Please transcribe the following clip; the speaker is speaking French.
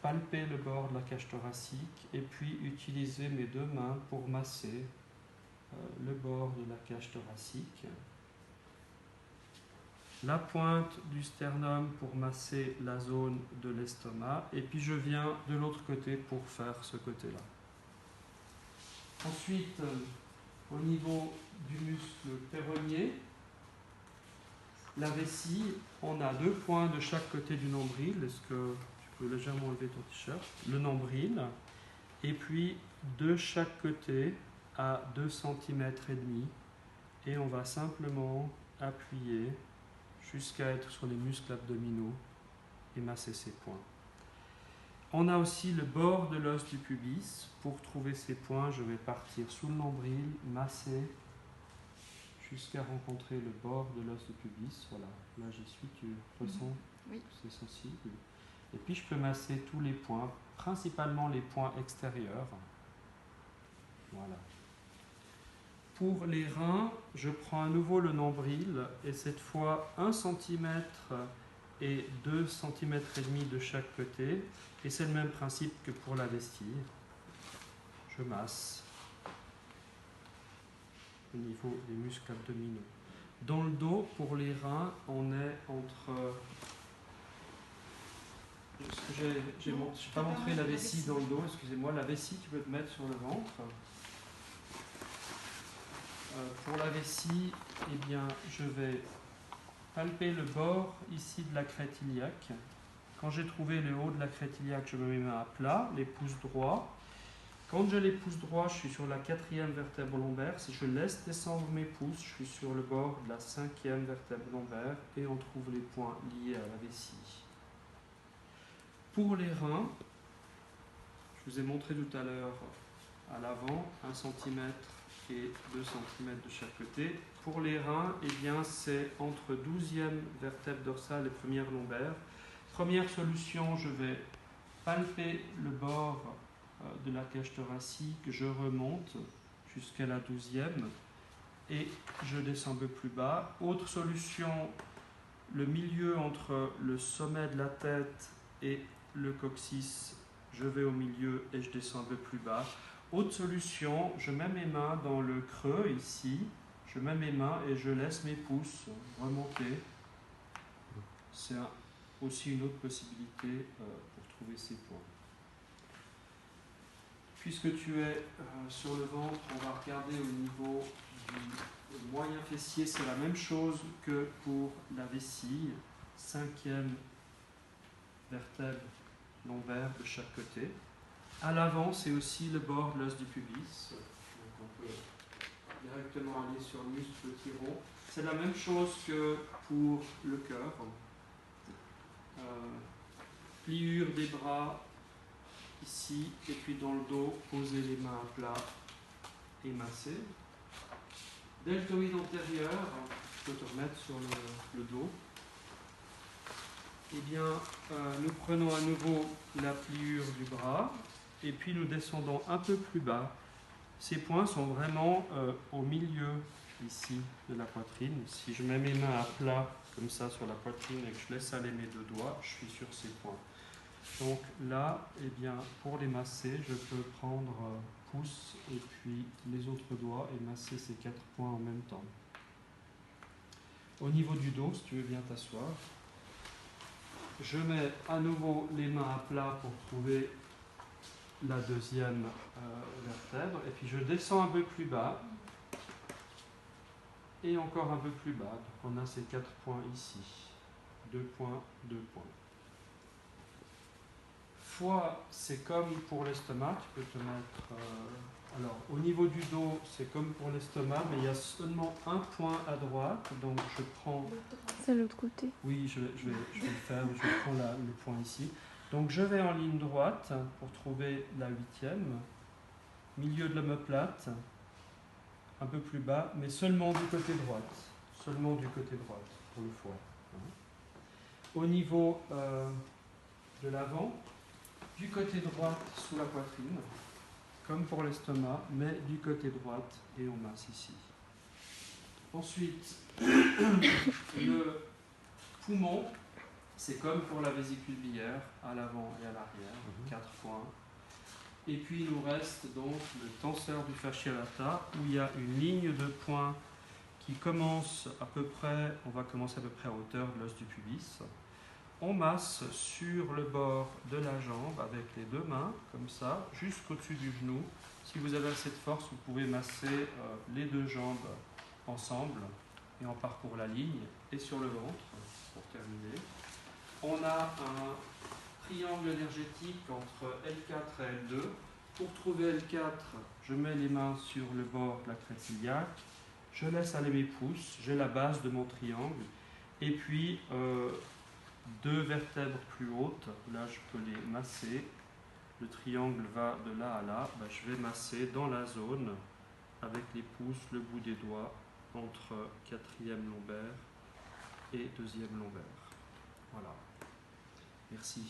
palper le bord de la cage thoracique et puis utiliser mes deux mains pour masser le bord de la cage thoracique. La pointe du sternum pour masser la zone de l'estomac et puis je viens de l'autre côté pour faire ce côté-là. Ensuite, au niveau du muscle péronnier, la vessie, on a 2 points de chaque côté du nombril. Est-ce que tu peux légèrement enlever ton t-shirt? Le nombril, et puis de chaque côté à 2 cm et demi, et on va simplement appuyer jusqu'à être sur les muscles abdominaux et masser ces points. On a aussi le bord de l'os du pubis. Pour trouver ces points, je vais partir sous le nombril, masser jusqu'à rencontrer le bord de l'os du pubis. Voilà, là j'y suis, tu ressens? Oui. C'est sensible. Et puis je peux masser tous les points, principalement les points extérieurs. Voilà. Pour les reins, je prends à nouveau le nombril et cette fois 1 cm et 2 cm et demi de chaque côté. Et c'est le même principe que pour la vessie. Je masse au niveau des muscles abdominaux. Dans le dos, pour les reins, on est entre... Je n'ai pas montré la vessie dans le dos, excusez-moi. La vessie, tu peux te mettre sur le ventre. Pour la vessie, eh bien, je vais palper le bord ici de la crête iliaque. Quand j'ai trouvé le haut de la crête iliaque, je me mets à plat, les pouces droits. Quand j'ai les pouces droits, je suis sur la 4e vertèbre lombaire. Si je laisse descendre mes pouces, je suis sur le bord de la 5e vertèbre lombaire et on trouve les points liés à la vessie. Pour les reins, je vous ai montré tout à l'heure à l'avant, 1 cm et 2 cm de chaque côté. Pour les reins, eh bien, c'est entre 12e vertèbre dorsale et 1er lombaire. Première solution, je vais palper le bord de la cage thoracique, je remonte jusqu'à la 12e et je descends un peu plus bas. Autre solution, le milieu entre le sommet de la tête et le coccyx, je vais au milieu et je descends un peu plus bas. Autre solution, je mets mes mains dans le creux ici, je mets mes mains et je laisse mes pouces remonter. C'est aussi une autre possibilité pour trouver ces points. Puisque tu es sur le ventre, on va regarder au niveau du moyen fessier, c'est la même chose que pour la vessie, 5e vertèbre lombaire de chaque côté. À l'avant, c'est aussi le bord de l'os du pubis. Donc on peut directement aller sur le muscle thyron. C'est la même chose que pour le cœur. Pliure des bras ici, et puis dans le dos, poser les mains à plat et masser. Deltoïde antérieur, je peux te remettre sur le dos. Eh bien, nous prenons à nouveau la pliure du bras, et puis nous descendons un peu plus bas. Ces points sont vraiment au milieu ici de la poitrine. Si je mets mes mains à plat comme ça sur la poitrine et que je laisse aller mes 2 doigts, je suis sur ces points. Donc là, eh bien, pour les masser, je peux prendre pouce et puis les autres doigts et masser ces 4 points en même temps. Au niveau du dos, si tu veux bien t'asseoir, je mets à nouveau les mains à plat pour trouver la 2e vertèbre et puis je descends un peu plus bas et encore un peu plus bas. Donc on a ces 4 points ici. 2 points, 2 points. Foie, c'est comme pour l'estomac, tu peux te mettre... alors, au niveau du dos, c'est comme pour l'estomac, mais il y a seulement un point à droite, donc je prends... C'est l'autre côté. Oui, je vais le faire, je prends le point ici. Donc je vais en ligne droite pour trouver la 8e, milieu de l'omoplate, un peu plus bas, mais seulement du côté droit. Seulement du côté droit, pour le foie. Au niveau de l'avant, du côté droit sous la poitrine, comme pour l'estomac, mais du côté droit et on masse ici. Ensuite, le poumon, c'est comme pour la vésicule biliaire, à l'avant et à l'arrière. 4 points. Et puis il nous reste donc le tenseur du fascia lata où il y a une ligne de points qui commence à peu près, on va commencer à peu près à hauteur de l'os du pubis. On masse sur le bord de la jambe avec les deux mains, comme ça, jusqu'au-dessus du genou. Si vous avez assez de force, vous pouvez masser les deux jambes ensemble et on parcourt la ligne. Et sur le ventre, pour terminer, on a un triangle énergétique entre L4 et L2. Pour trouver L4, je mets les mains sur le bord de la crête iliaque, je laisse aller mes pouces, j'ai la base de mon triangle, et puis deux vertèbres plus hautes, là je peux les masser. Le triangle va de là à là, je vais masser dans la zone avec les pouces, le bout des doigts, entre quatrième lombaire et deuxième lombaire. Voilà. Merci.